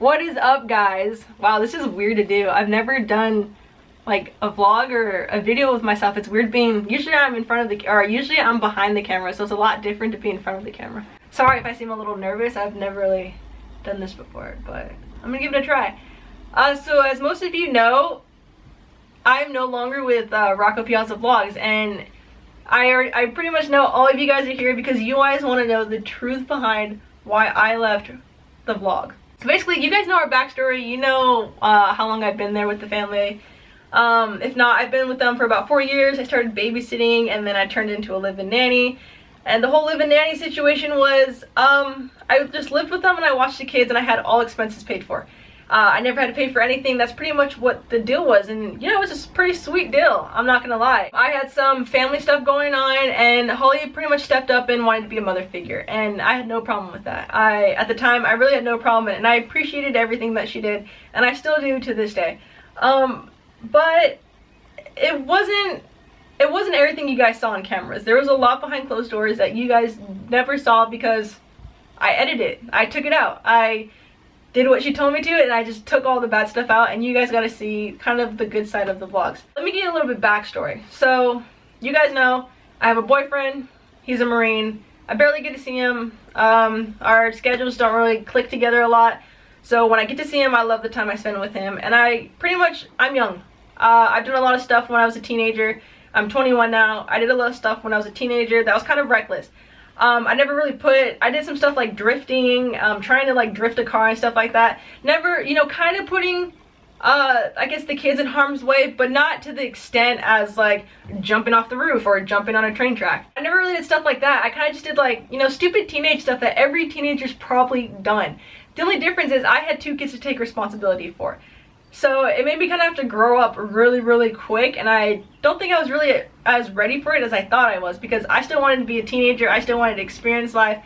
What is up, guys? Wow, this is weird to do. I've never done like a vlog or a video with myself. It's weird being, usually I'm in front of the, or usually I'm behind the camera, so it's a lot different to be in front of the camera. Sorry if I seem a little nervous. I've never really done this before, but I'm gonna give it a try. So as most of you know, I'm no longer with Rocco Piazza Vlogs, and I pretty much know all of you guys are here because you guys want to know the truth behind why I left the vlog. So basically, you guys know our backstory. You know how long I've been there with the family. If not, I've been with them for about 4 years. I started babysitting, and then I turned into a live-in nanny. And the whole live-in nanny situation was, I just lived with them and I watched the kids, and I had all expenses paid for. I never had to pay for anything. That's pretty much what the deal was, and you know, it was a pretty sweet deal, I'm not gonna lie. I had some family stuff going on, and Holly pretty much stepped up and wanted to be a mother figure, and I had no problem with that. At the time, I really had no problem with it, and I appreciated everything that she did, and I still do to this day. But it wasn't everything you guys saw on cameras. There was a lot behind closed doors that you guys never saw because I edited it. I took it out. I did what she told me to, and I just took all the bad stuff out, and you guys got to see kind of the good side of the vlogs. Let me give you a little bit backstory. So you guys know I have a boyfriend. He's a Marine. I barely get to see him. Our schedules don't really click together a lot, so when I get to see him, I love the time I spend with him. And I'm young. I've done a lot of stuff when I was a teenager. I'm 21 now. I did a lot of stuff when I was a teenager that was kind of reckless. I did some stuff like drifting, trying to like drift a car and stuff like that. Never, you know, kind of putting, I guess the kids in harm's way, but not to the extent as like jumping off the roof or jumping on a train track. I never really did stuff like that. I kind of just did like, you know, stupid teenage stuff that every teenager's probably done. The only difference is I had 2 kids to take responsibility for. So it made me kind of have to grow up really, really quick, and I don't think I was really as ready for it as I thought I was, because I still wanted to be a teenager. I still wanted to experience life,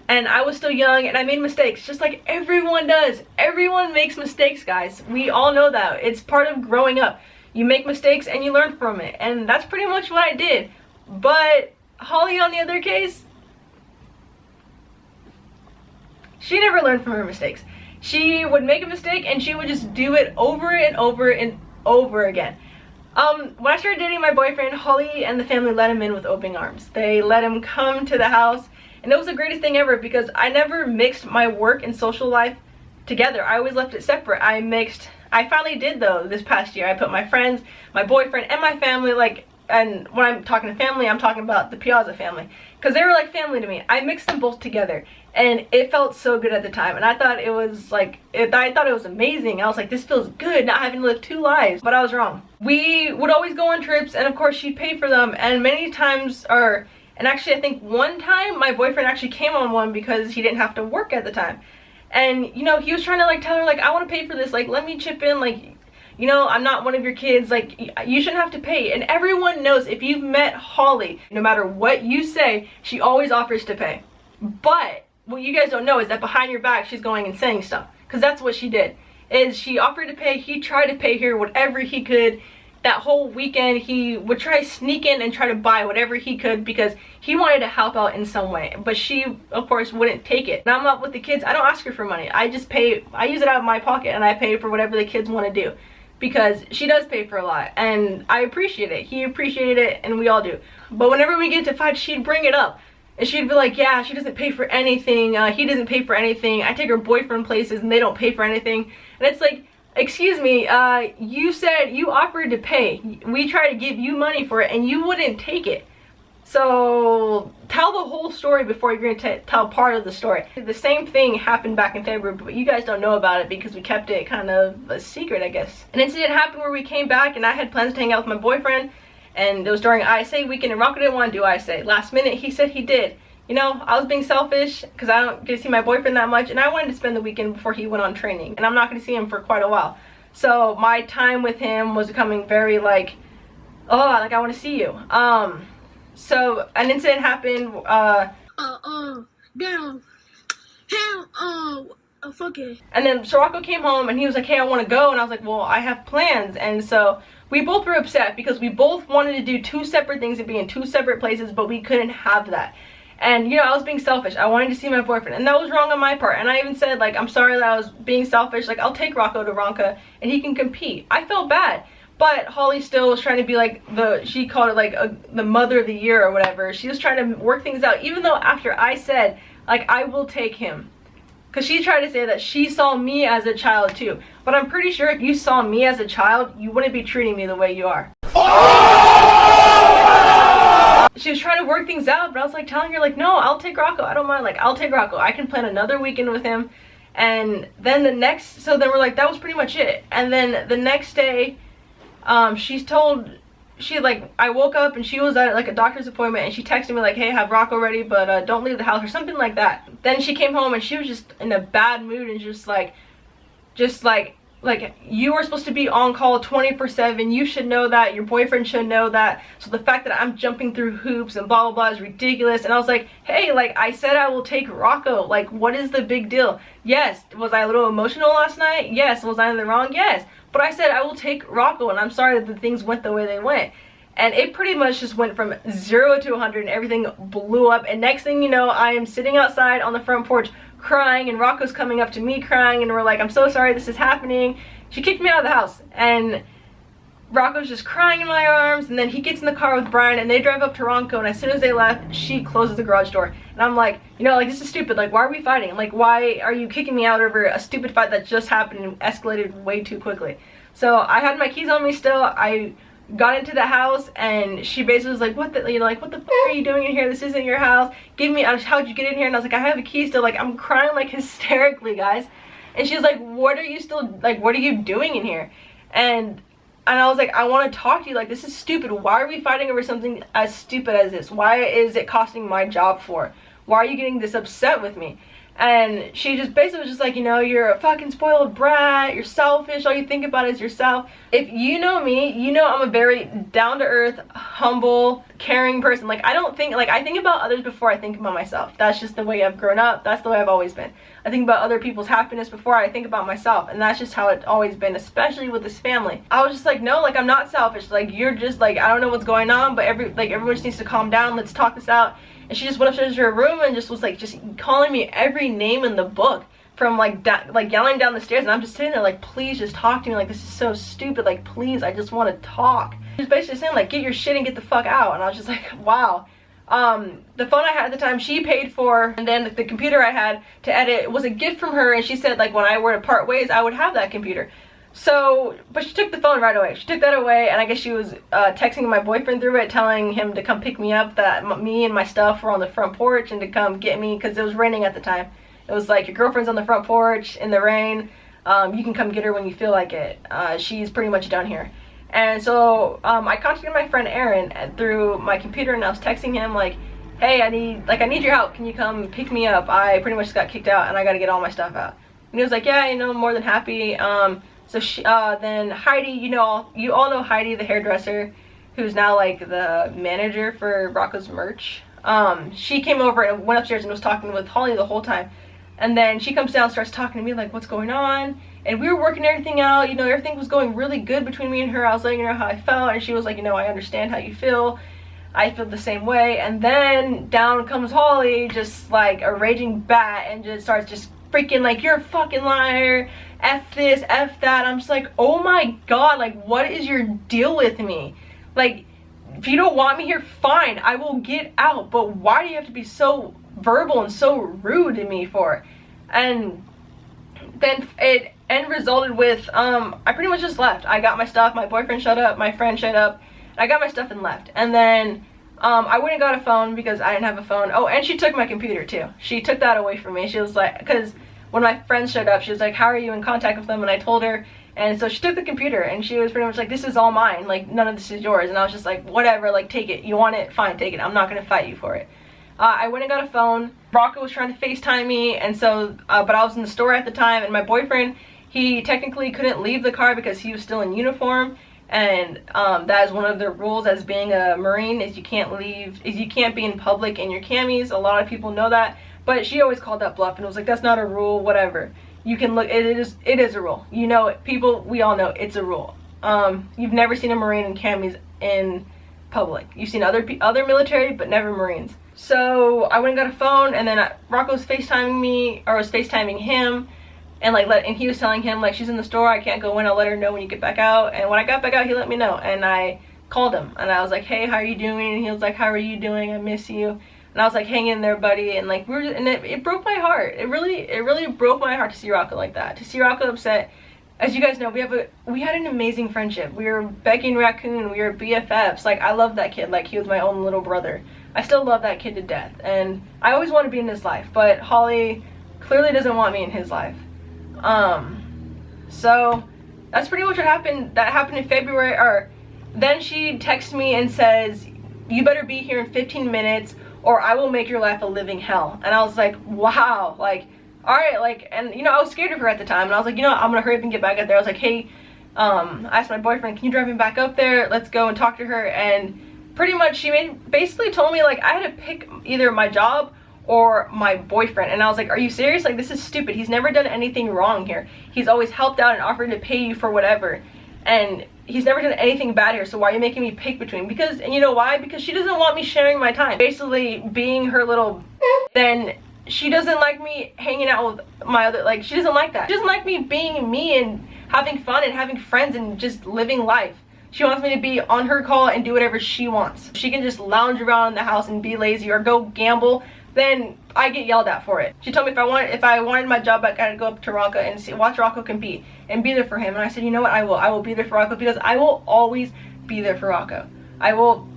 and I was still young, and I made mistakes just like everyone does. Everyone makes mistakes, guys. We all know that. It's part of growing up. You make mistakes and you learn from it, and that's pretty much what I did. But Holly, on the other case, she never learned from her mistakes. She would make a mistake and she would just do it over and over and over again. When I started dating my boyfriend, Holly and the family let him in with open arms. They let him come to the house, and it was the greatest thing ever because I never mixed my work and social life together. I always left it separate. I finally did though this past year. I put my friends, my boyfriend, and my family, like, and when I'm talking to family, I'm talking about the Piazza family, because they were like family to me. I mixed them both together, and it felt so good at the time, and I thought it was like, I thought it was amazing. I was like, this feels good, not having to live 2 lives. But I was wrong. We would always go on trips, and of course she'd pay for them, and many times, and actually I think one time my boyfriend actually came on one because he didn't have to work at the time, and you know, he was trying to like tell her like, I want to pay for this, like let me chip in, like, you know, I'm not one of your kids, like you shouldn't have to pay. And everyone knows, if you've met Holly, no matter what you say, she always offers to pay. But what you guys don't know is that behind your back she's going and saying stuff, because that's what she did. Is she offered to pay, he tried to pay her whatever he could. That whole weekend he would try to sneak in and try to buy whatever he could because he wanted to help out in some way, but she of course wouldn't take it. Now I'm up with the kids, I don't ask her for money. I just pay, I use it out of my pocket, and I pay for whatever the kids want to do, because she does pay for a lot, and I appreciate it. He appreciated it, and we all do. But whenever we get to fight, she'd bring it up, and she'd be like, yeah, she doesn't pay for anything, he doesn't pay for anything, I take her boyfriend places and they don't pay for anything. And it's like, excuse me, you said you offered to pay, we tried to give you money for it and you wouldn't take it. So tell the whole story before you're going to tell part of the story. The same thing happened back in February, but you guys don't know about it because we kept it kind of a secret, I guess. An incident happened where we came back, and I had plans to hang out with my boyfriend, and it was during ISA weekend, and Rocco didn't want to do ISA. Last minute he said he did. You know, I was being selfish because I don't get to see my boyfriend that much, and I wanted to spend the weekend before he went on training, and I'm not going to see him for quite a while. So my time with him was becoming very like, oh, like I want to see you. So an incident happened. Fuck it. And then so Rocco came home and he was like, hey, I want to go, and I was like, well, I have plans. And so we both were upset because we both wanted to do 2 separate things and be in 2 separate places, but we couldn't have that. And you know, I was being selfish. I wanted to see my boyfriend, and that was wrong on my part. And I even said, like, I'm sorry that I was being selfish. Like, I'll take Rocco to Ronca and he can compete. I felt bad. But Holly still was trying to be like she called it like the mother of the year or whatever. She was trying to work things out, even though after I said, like, I will take him. Because she tried to say that she saw me as a child too. But I'm pretty sure if you saw me as a child, you wouldn't be treating me the way you are. She was trying to work things out, but I was like telling her, like, no, I'll take Rocco. I don't mind. Like, I'll take Rocco. I can plan another weekend with him. And then so then we're like, that was pretty much it. And then the next day, I woke up and she was at like a doctor's appointment, and she texted me like, hey, have Rocco ready, but don't leave the house, or something like that. Then she came home and she was just in a bad mood, and just like you were supposed to be on call 24/7. You should know that. Your boyfriend should know that. So the fact that I'm jumping through hoops and blah blah blah is ridiculous. And I was like, hey, like, I said I will take Rocco. Like, what is the big deal? Yes, was I a little emotional last night? Yes. Was I in the wrong? Yes. But I said I will take Rocco, and I'm sorry that the things went the way they went. And it pretty much just went from 0 to 100, and everything blew up. And next thing you know, I am sitting outside on the front porch crying, and Rocco's coming up to me crying, and we're like, I'm so sorry this is happening. She kicked me out of the house, and Rocco's just crying in my arms. And then he gets in the car with Brian, and they drive up to Ronco, and as soon as they left, she closes the garage door. And I'm like, you know, like, this is stupid. Like, why are we fighting? Like, why are you kicking me out over a stupid fight that just happened and escalated way too quickly? So I had my keys on me still. I got into the house, and she basically was like, what the, you know, like, what the f are you doing in here? This isn't your house. Give me, how'd you get in here? And I was like, I have a key still. Like, I'm crying like hysterically, guys. And she's like, what are you still, like, what are you doing in here? And I was like, I want to talk to you. Like, this is stupid. Why are we fighting over something as stupid as this? Why is it costing my job for? Why are you getting this upset with me? And she just basically was just like, you know, you're a fucking spoiled brat, you're selfish, all you think about is yourself. If you know me, you know I'm a very down-to-earth, humble, caring person. Like, I don't think, like, I think about others before I think about myself. That's just the way I've grown up. That's the way I've always been. I think about other people's happiness before I think about myself, and that's just how it's always been, especially with this family. I was just like, no, like, I'm not selfish. Like, you're just like, I don't know what's going on, but everyone just needs to calm down. Let's talk this out. And she just went upstairs to her room and just was like, just calling me every name in the book, from like yelling down the stairs. And I'm just sitting there like, please just talk to me. Like, this is so stupid. Like, please, I just want to talk. She was basically saying like, get your shit and get the fuck out. And I was just like, wow. The phone I had at the time, she paid for, and then the computer I had to edit was a gift from her. And she said, like, when I were to part ways, I would have that computer. So, but she took the phone right away. She took that away, and I guess she was texting my boyfriend through it, telling him to come pick me up, that me and my stuff were on the front porch, and to come get me, because it was raining at the time. It was like, your girlfriend's on the front porch in the rain. You can come get her when you feel like it. She's pretty much done here. And so I contacted my friend Aaron through my computer, and I was texting him like, hey, I need your help. Can you come pick me up? I pretty much got kicked out, and I got to get all my stuff out. And he was like, yeah, you know, more than happy. So then Heidi, you all know Heidi, the hairdresser, who's now like the manager for Rocco's merch. She came over and went upstairs and was talking with Holly the whole time. And then she comes down, starts talking to me like, what's going on? And we were working everything out. You know, everything was going really good between me and her. I was letting her know how I felt, and she was like, you know, I understand how you feel. I feel the same way. And then down comes Holly, just like a raging bat, and just starts just freaking like, you're a fucking liar. F this, F that. I'm just like, oh my god, like, what is your deal with me? Like, if you don't want me here, fine, I will get out, but why do you have to be so verbal and so rude to me for? And then it resulted with I pretty much just left. I got my stuff, my boyfriend showed up, my friend showed up, I got my stuff and left. And then I went and got a phone because I didn't have a phone. Oh, and she took my computer too. She took that away from me. She was like, because when my friends showed up, she was like, how are you in contact with them? And I told her, and so she took the computer, and she was pretty much like, this is all mine, like, none of this is yours. And I was just like, whatever, like, take it. You want it? Fine, take it. I'm not gonna fight you for it. I went and got a phone. Rocco was trying to FaceTime me, and so but I was in the store at the time, and my boyfriend, he technically couldn't leave the car because he was still in uniform. And that is one of the rules as being a Marine, is you can't be in public in your camis. A lot of people know that, but she always called that bluff and was like, that's not a rule, whatever. You can look, it is a rule. You know, people, we all know it's a rule. You've never seen a Marine in camis in public. You've seen other military, but never Marines. So I went and got a phone, and then Rocco was FaceTiming me, or was FaceTiming him, and like and he was telling him like, she's in the store, I can't go in, I'll let her know when you get back out. And when I got back out, he let me know, and I called him and I was like, hey, how are you doing? And he was like, how are you doing? I miss you. And I was like, hang in there, buddy. And like it broke my heart. It really broke my heart to see Rocco like that, to see Rocco upset. As you guys know, we had an amazing friendship. We were Becky and Raccoon, we were BFFs. Like, I love that kid like he was my own little brother. I still love that kid to death, and I always want to be in his life, but Holly clearly doesn't want me in his life. So that's pretty much what happened. That happened in February. Or then she texts me and says, you better be here in 15 minutes or I will make your life a living hell. And I was like, wow, like, all right, like, and you know, I was scared of her at the time, and I was like, you know what, I'm gonna hurry up and get back up there. I was like, hey, I asked my boyfriend, can you drive me back up there? Let's go and talk to her. And pretty much she basically told me like I had to pick either my job or my boyfriend. And I was like, are you serious? Like, this is stupid. He's never done anything wrong here. He's always helped out and offered to pay you for whatever, and he's never done anything bad here, so why are you making me pick between? Because, and you know why? Because she doesn't want me sharing my time, basically being her little. Then she doesn't like me hanging out with my other, like, she doesn't like that. She doesn't like me being me and having fun and having friends and just living life. She wants me to be on her call and do whatever she wants. She can just lounge around in the house and be lazy or go gamble, then I get yelled at for it. She told me if I wanted my job back, I had to go up to Rocco and watch Rocco compete and be there for him. And I said, you know what, I will be there for Rocco, because I will always be there for Rocco. I will,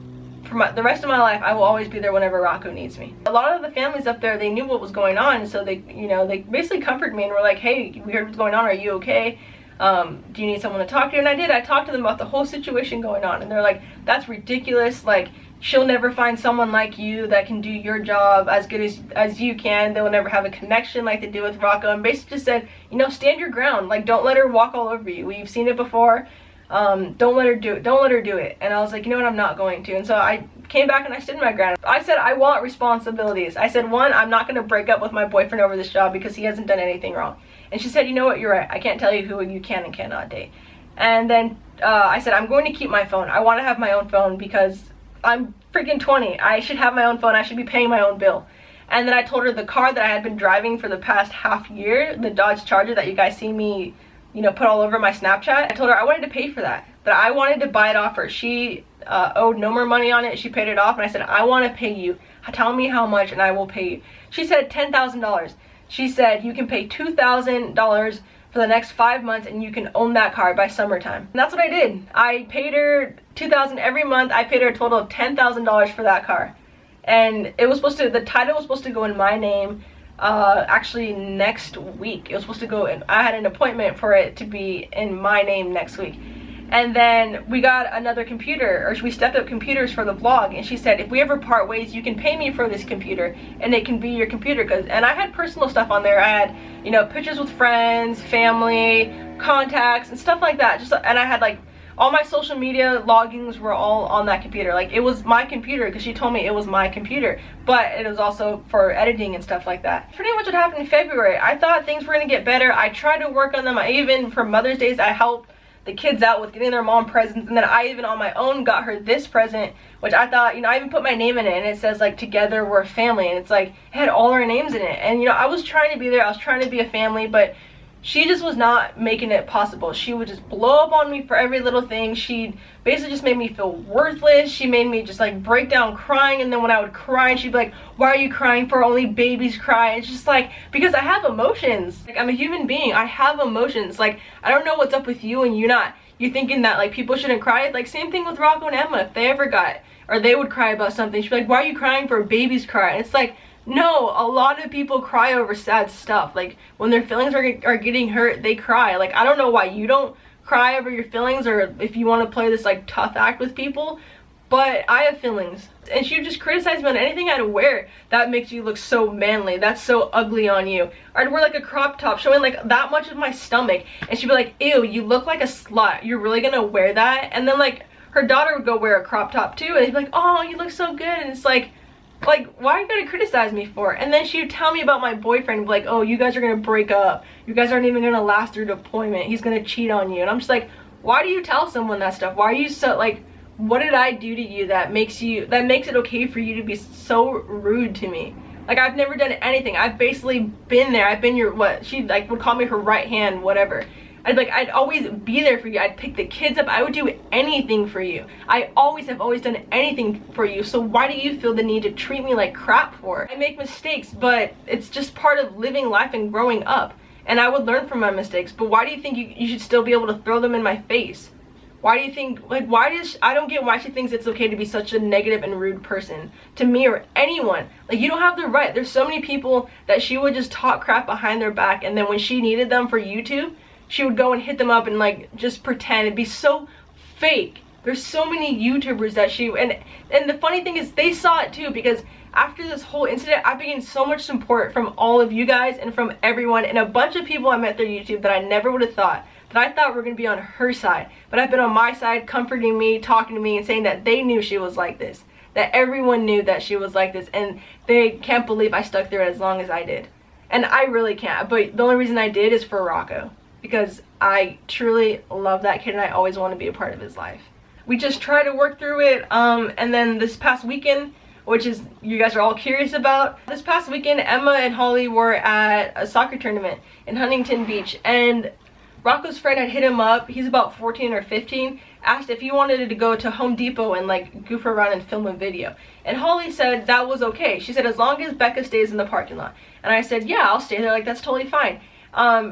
for the rest of my life, I will always be there whenever Rocco needs me. A lot of the families up there, they knew what was going on, so they, you know, they basically comforted me and were like, hey, we heard what's going on, are you okay? Do you need someone to talk to? And I did. I talked to them about the whole situation going on, and they're like, that's ridiculous. Like, she'll never find someone like you that can do your job as good as you can. They will never have a connection like they do with Rocco. And basically just said, you know, stand your ground. Like, don't let her walk all over you. We've seen it before. Don't let her do it. Don't let her do it. And I was like, you know what, I'm not going to. And so I came back and I stood my ground. I said, I want responsibilities. I said, one, I'm not going to break up with my boyfriend over this job because he hasn't done anything wrong. And she said, you know what, you're right. I can't tell you who you can and cannot date. And then I said, I'm going to keep my phone. I want to have my own phone because I'm freaking 20. I should have my own phone. I should be paying my own bill. And then I told her the car that I had been driving for the past half year, the Dodge Charger that you guys see me, you know, put all over my Snapchat. I told her I wanted to pay for that I wanted to buy it off her. She owed no more money on it. She paid it off, and I said, I want to pay you. Tell me how much and I will pay you. She said $10,000. She said you can pay $2,000 for the next 5 months and you can own that car by summertime. And that's what I did. I paid her $2,000 every month. I paid her a total of $10,000 for that car. And it was supposed to, the title was supposed to go in my name actually next week. It was supposed to go in, I had an appointment for it to be in my name next week. And then we got another computer, or we stepped up computers for the vlog, and she said, if we ever part ways, you can pay me for this computer and it can be your computer. And I had personal stuff on there. I had, you know, pictures with friends, family, contacts and stuff like that. And I had like all my social media logins were all on that computer. Like, it was my computer because she told me it was my computer, but it was also for editing and stuff like that. Pretty much what happened in February. I thought things were gonna get better. I tried to work on them. I even, for Mother's Days, I helped the kids out with getting their mom presents, and then I even on my own got her this present, which I thought, you know, I even put my name in it, and it says like, together we're a family, and it's like, it had all our names in it. And you know, I was trying to be there, I was trying to be a family, but she just was not making it possible. She would just blow up on me for every little thing. She basically just made me feel worthless. She made me just like break down crying, and then when I would cry, she'd be like, why are you crying for? Only babies cry. It's just like, because I have emotions. Like, I'm a human being. I have emotions. Like, I don't know what's up with you and you thinking that like people shouldn't cry. Like, same thing with Rocco and Emma. If they ever got, or they would cry about something, she'd be like, why are you crying for? Babies cry. And it's like, no, a lot of people cry over sad stuff. Like, when their feelings are getting hurt, they cry. Like, I don't know why you don't cry over your feelings, or if you want to play this like tough act with people, but I have feelings. And she would just criticize me on anything I'd wear that makes you look so manly, that's so ugly on you. Or I'd wear like a crop top showing like that much of my stomach, and she'd be like, ew, you look like a slut, you're really gonna wear that? And then like her daughter would go wear a crop top too, and they'd be like, oh, you look so good. And it's like, why are you gonna criticize me for? And then she would tell me about my boyfriend, like, oh, you guys are gonna break up, you guys aren't even gonna last through deployment, he's gonna cheat on you. And I'm just like, why do you tell someone that stuff? Why are you so like, what did I do to you that makes it okay for you to be so rude to me? Like, I've never done anything. I've basically been there. I've been your, what, she like would call me her right hand, whatever. I'd always be there for you. I'd pick the kids up. I would do anything for you. I have always done anything for you. So why do you feel the need to treat me like crap for? I make mistakes, but it's just part of living life and growing up. And I would learn from my mistakes. But why do you think you should still be able to throw them in my face? Why do you think, like, I don't get why she thinks it's okay to be such a negative and rude person to me or anyone. Like, you don't have the right. There's so many people that she would just talk crap behind their back, and then when she needed them for YouTube, she would go and hit them up and like just pretend. It'd be so fake. There's so many YouTubers that and the funny thing is they saw it too, because after this whole incident, I gained so much support from all of you guys and from everyone, and a bunch of people I met through YouTube that I never would have thought, that I thought were going to be on her side, but I've been on my side, comforting me, talking to me, and saying that they knew she was like this, that everyone knew that she was like this, and they can't believe I stuck through it as long as I did. And I really can't, but the only reason I did is for Rocco, because I truly love that kid and I always want to be a part of his life. We just try to work through it, and then this past weekend, which is you guys are all curious about, this past weekend Emma and Holly were at a soccer tournament in Huntington Beach, and Rocco's friend had hit him up. He's about 14 or 15, asked if he wanted to go to Home Depot and like goof around and film a video, and Holly said that was okay. She said as long as Becca stays in the parking lot, and I said yeah, I'll stay there, like that's totally fine.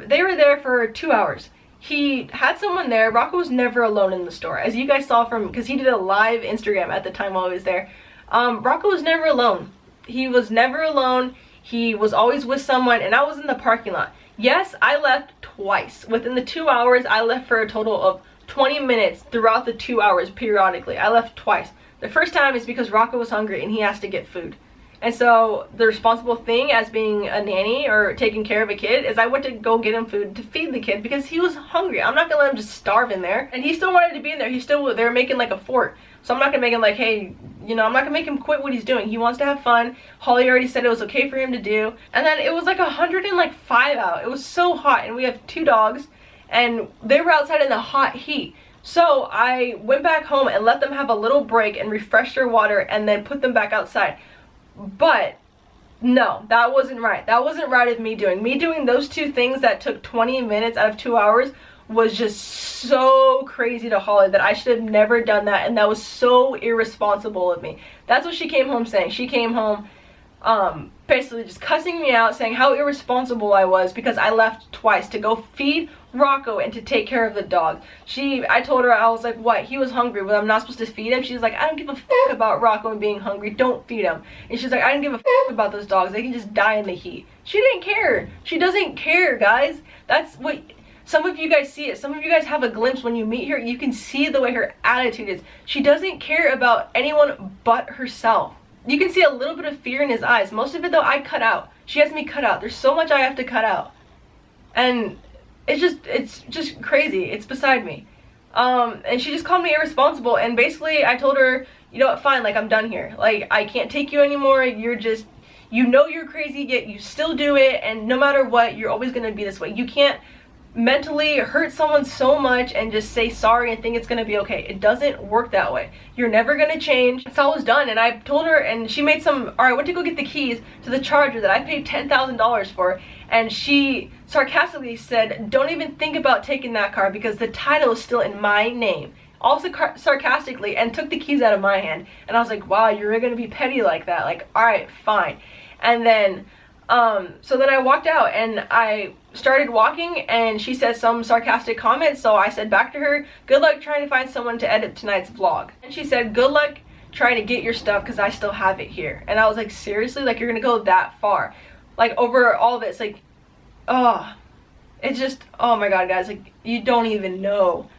They were there for 2 hours. He had someone there. Rocco was never alone in the store, as you guys saw from, because he did a live Instagram at the time while I was there. Rocco was never alone. He was never alone. He was always with someone, and I was in the parking lot. Yes, I left twice. Within the 2 hours, I left for a total of 20 minutes throughout the 2 hours periodically. I left twice. The first time is because Rocco was hungry and he has to get food. And so the responsible thing as being a nanny or taking care of a kid is I went to go get him food to feed the kid because he was hungry. I'm not gonna let him just starve in there. And he still wanted to be in there. They were making like a fort. So I'm not gonna make him like, hey, you know, I'm not gonna make him quit what he's doing. He wants to have fun. Holly already said it was okay for him to do. And then it was like 105 out. It was so hot, and we have 2 dogs and they were outside in the hot heat. So I went back home and let them have a little break and refresh their water and then put them back outside. But no, that wasn't right. That wasn't right of me doing those 2 things that took 20 minutes out of 2 hours was just so crazy to Holly that I should have never done that, and that was so irresponsible of me. That's what she came home saying. She came home basically just cussing me out, saying how irresponsible I was because I left twice to go feed Rocco and to take care of the dog. I told her, I was like, what? He was hungry, but I'm not supposed to feed him? She's like, I don't give a fuck about Rocco and being hungry. Don't feed him. And she's like, I don't give a fuck about those dogs. They can just die in the heat. She didn't care. She doesn't care, guys. That's what... Some of you guys see it. Some of you guys have a glimpse when you meet her. You can see the way her attitude is. She doesn't care about anyone but herself. You can see a little bit of fear in his eyes. Most of it, though, I cut out. She has me cut out. There's so much I have to cut out. And it's just crazy. It's beside me. And she just called me irresponsible. And basically, I told her, you know what, fine, like, I'm done here. Like, I can't take you anymore. You're just, you know you're crazy, yet you still do it. And no matter what, you're always going to be this way. You can't mentally hurt someone so much and just say sorry and think it's gonna be okay. It doesn't work that way. You're never gonna change. So I was done, and I told her, and she made some, or I went to go get the keys to the Charger that I paid $10,000 for, and she sarcastically said, don't even think about taking that car because the title is still in my name. Also sarcastically, and took the keys out of my hand. And I was like, wow, you're gonna be petty like that? Like, alright, fine. And then so then I walked out and I started walking, and she said some sarcastic comments, so I said back to her, good luck trying to find someone to edit tonight's vlog. And she said, good luck trying to get your stuff because I still have it here. And I was like, seriously? Like, you're gonna go that far? Like, over all this, like, oh, it's just, oh my god, guys, like, you don't even know.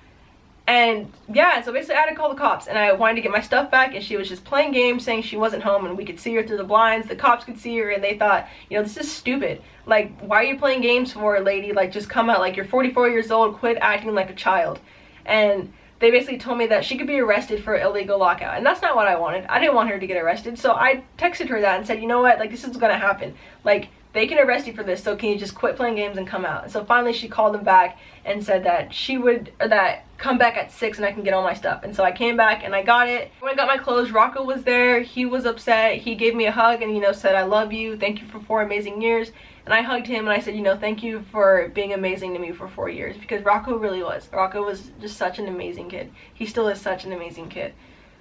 And yeah, so basically I had to call the cops, and I wanted to get my stuff back, and she was just playing games saying she wasn't home, and we could see her through the blinds. The cops could see her, and they thought, you know, this is stupid. Like, why are you playing games for, lady? Like, just come out. Like, you're 44 years old, quit acting like a child. And they basically told me that she could be arrested for illegal lockout, and that's not what I wanted. I didn't want her to get arrested, so I texted her that and said, you know what, like, this is gonna happen. Like, they can arrest you for this, so can you just quit playing games and come out? And so finally she called them back and said that she would, or that come back at 6 and I can get all my stuff. And so I came back and I got it. When I got my clothes, Rocco was there. He was upset. He gave me a hug and, you know, said, I love you. Thank you for 4 amazing years. And I hugged him and I said, you know, thank you for being amazing to me for 4 years, because Rocco really was. Rocco was just such an amazing kid. He still is such an amazing kid.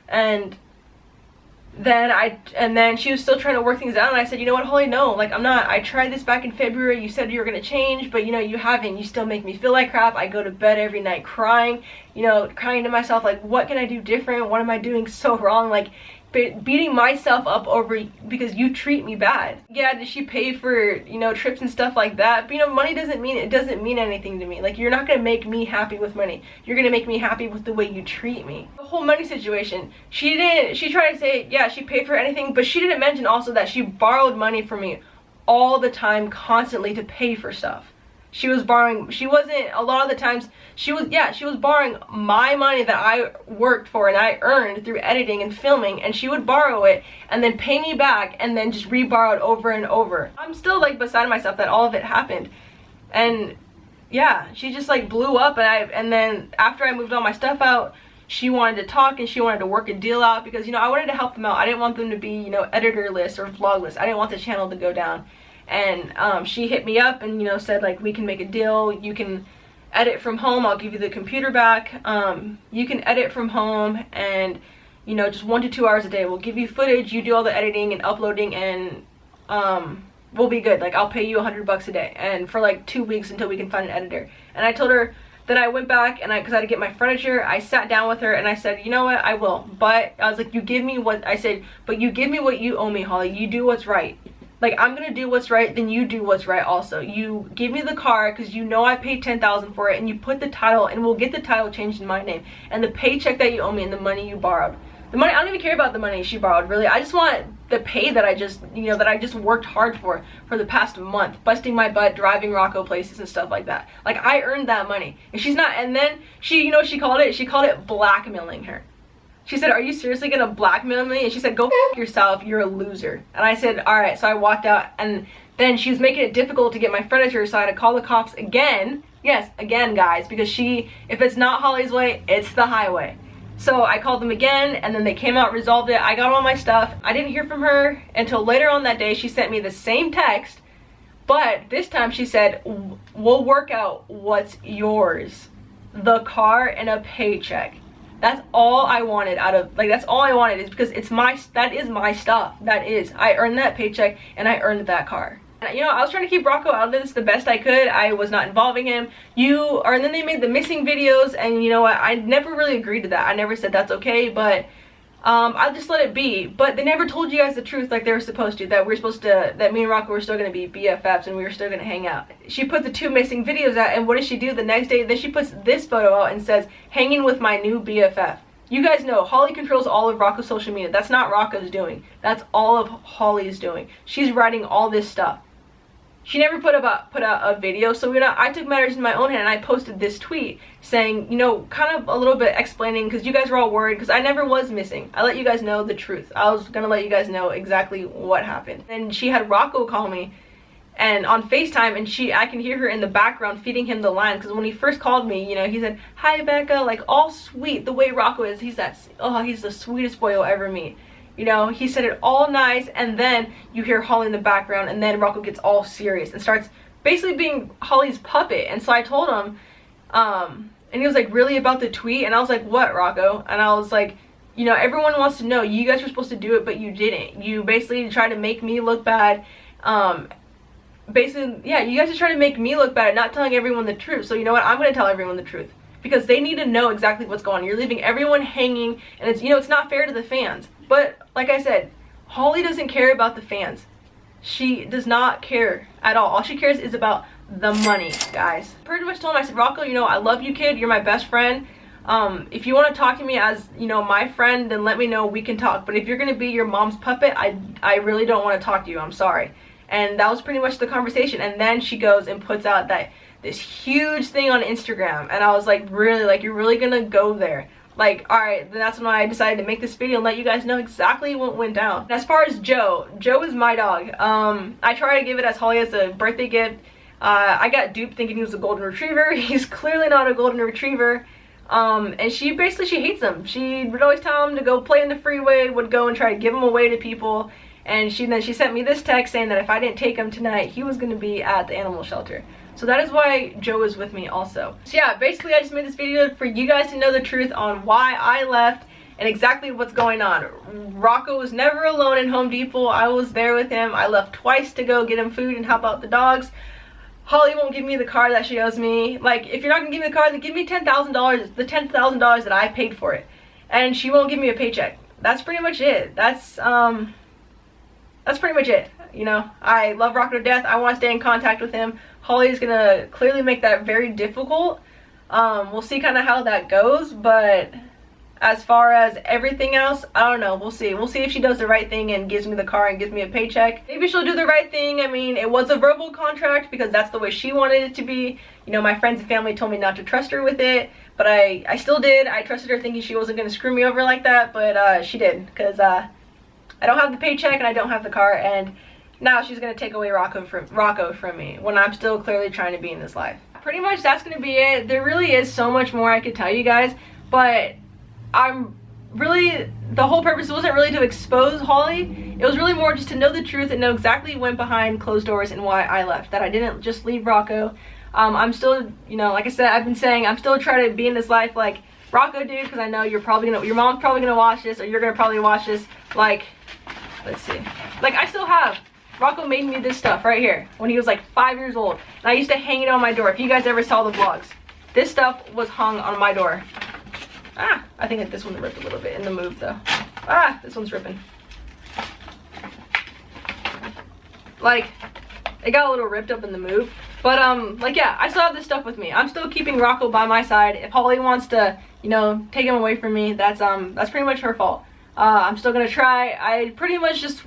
And then she was still trying to work things out, and I said, you know what, Holly, no, like, I'm not. I tried this back in February. You said you were gonna change, but you know, you haven't. You still make me feel like crap. I go to bed every night crying, you know, crying to myself, like, what can I do different? What am I doing so wrong? Like, beating myself up over because you treat me bad. Yeah, did she pay for, you know, trips and stuff like that? But you know, money doesn't mean anything to me. Like, you're not gonna make me happy with money. You're gonna make me happy with the way you treat me. The whole money situation, she tried to say, yeah, she paid for anything, but she didn't mention also that she borrowed money from me all the time, constantly, to pay for stuff. She was borrowing, she wasn't, a lot of the times, she was borrowing my money that I worked for and I earned through editing and filming, and she would borrow it and then pay me back and then just re-borrow it over and over. I'm still like beside myself that all of it happened. And yeah, she just like blew up, and then after I moved all my stuff out, she wanted to talk and she wanted to work a deal out, because, you know, I wanted to help them out. I didn't want them to be, you know, editorless or vlogless. I didn't want the channel to go down. And she hit me up and, you know, said, like, we can make a deal. You can edit from home. I'll give you the computer back. You can edit from home, and, you know, just 1 to 2 hours a day. We'll give you footage. You do all the editing and uploading, and we'll be good. Like, I'll pay you $100 a day, and for like 2 weeks until we can find an editor. And I told her. Then I went back, and because I had to get my furniture, I sat down with her and I said, you know what, I will. But I was like, you give me what, I said, but you give me what you owe me, Holly. You do what's right. Like, I'm gonna do what's right, then you do what's right also. You give me the car, because you know I paid $10,000 for it, and you put the title, and we'll get the title changed in my name. And the paycheck that you owe me and the money you borrowed. The money, I don't even care about the money she borrowed, really. I just want the pay that I just, you know, that I just worked hard for the past month, busting my butt, driving Rocco places and stuff like that. Like, I earned that money. And she's not, and then she, you know what she called it? She called it blackmailing her. She said, are you seriously gonna blackmail me? And she said, go f yourself, you're a loser. And I said, all right. So I walked out, and then she was making it difficult to get my furniture, so I had to call the cops again. Yes, again, guys, because if it's not Holly's way, it's the highway. So I called them again, and then they came out, resolved it. I got all my stuff. I didn't hear from her until later on that day. She sent me the same text, but this time she said, we'll work out what's yours. The car and a paycheck. That's all I wanted out of, like, that's all I wanted, is because that is my stuff. That is, I earned that paycheck and I earned that car. And, you know, I was trying to keep Rocco out of this the best I could. I was not involving him. And then they made the missing videos, and you know what, I never really agreed to that. I never said that's okay, but I just let it be. But they never told you guys the truth like they were supposed to, that me and Rocco were still going to be BFFs and we were still going to hang out. She put the 2 missing videos out, and what does she do the next day? Then she puts this photo out and says, hanging with my new BFF. You guys know Holly controls all of Rocco's social media. That's not Rocco's doing. That's all of Holly's doing. She's writing all this stuff. She never put out a video, so I took matters in my own hand, and I posted this tweet saying, you know, kind of a little bit explaining, because you guys were all worried, because I never was missing. I let you guys know the truth. I was gonna let you guys know exactly what happened. And she had Rocco call me, and on FaceTime, and I can hear her in the background feeding him the line, because when he first called me, you know, he said, hi Becca, like, all sweet, the way Rocco is. He's the sweetest boy you'll ever meet. You know, he said it all nice, and then you hear Holly in the background, and then Rocco gets all serious and starts basically being Holly's puppet. And so I told him, and he was like, really, about the tweet? And I was like, what, Rocco? And I was like, you know, everyone wants to know. You guys were supposed to do it, but you didn't. You basically tried to make me look bad. Basically, yeah, you guys are trying to make me look bad, not telling everyone the truth. So you know what? I'm going to tell everyone the truth, because they need to know exactly what's going on. You're leaving everyone hanging, and it's, you know, it's not fair to the fans. But like I said, Holly doesn't care about the fans. She does not care at all. All she cares is about the money, guys. Pretty much told him, I said, Rocco, you know, I love you, kid. You're my best friend. If you want to talk to me as, you know, my friend, then let me know. We can talk. But if you're going to be your mom's puppet, I really don't want to talk to you. I'm sorry. And that was pretty much the conversation. And then she goes and puts out this huge thing on Instagram. And I was like, really? Like, you're really going to go there? like, alright, then that's when I decided to make this video and let you guys know exactly what went down. And as far as Joe is my dog. I tried to give it as Holly as a birthday gift. I got duped thinking he was a golden retriever. He's clearly not a golden retriever. And she hates him. She would always tell him to go play in the freeway, would go and try to give him away to people. And then she sent me this text saying that if I didn't take him tonight, he was going to be at the animal shelter. So that is why Joe is with me also. So yeah, basically I just made this video for you guys to know the truth on why I left and exactly what's going on. Rocco was never alone in Home Depot. I was there with him. I left twice to go get him food and help out the dogs. Holly won't give me the car that she owes me. Like, if you're not gonna give me the car, then give me $10,000, the $10,000 that I paid for it. And she won't give me a paycheck. That's pretty much it. That's pretty much it. You know, I love Rocco to death. I want to stay in contact with him. Holly is gonna clearly make that very difficult. We'll see kind of how that goes, but as far as everything else, I don't know. We'll see. We'll see if she does the right thing and gives me the car and gives me a paycheck. Maybe she'll do the right thing. I mean, it was a verbal contract because that's the way she wanted it to be. You know, my friends and family told me not to trust her with it, but I still did. I trusted her thinking she wasn't going to screw me over like that, but she did, because I don't have the paycheck and I don't have the car, and now she's going to take away Rocco from me when I'm still clearly trying to be in this life. Pretty much that's going to be it. There really is so much more I could tell you guys, but the whole purpose wasn't really to expose Holly. It was really more just to know the truth and know exactly what went behind closed doors and why I left. That I didn't just leave Rocco. I'm still, you know, like I said, I've been saying, I'm still trying to be in this life like Rocco did, because I know your mom's probably gonna watch this, or you're gonna probably watch this. Like, let's see. Like, I still have. Rocco made me this stuff right here when he was like 5 years old. And I used to hang it on my door. If you guys ever saw the vlogs, this stuff was hung on my door. Ah, I think that this one ripped a little bit in the move though. Ah, this one's ripping. Like, it got a little ripped up in the move. But like, yeah, I still have this stuff with me. I'm still keeping Rocco by my side. If Holly wants to, you know, take him away from me, that's pretty much her fault. I'm still gonna try. I pretty much just,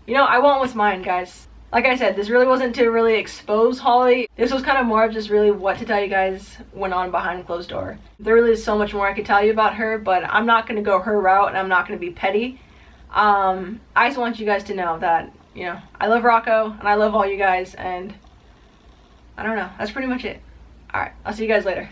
you know, I want what's mine, guys. Like I said, this really wasn't to really expose Holly. This was kind of more of just really what to tell you guys went on behind closed door. There really is so much more I could tell you about her, but I'm not going to go her route and I'm not going to be petty. I just want you guys to know that, you know, I love Rocco and I love all you guys, and I don't know. That's pretty much it. Alright, I'll see you guys later.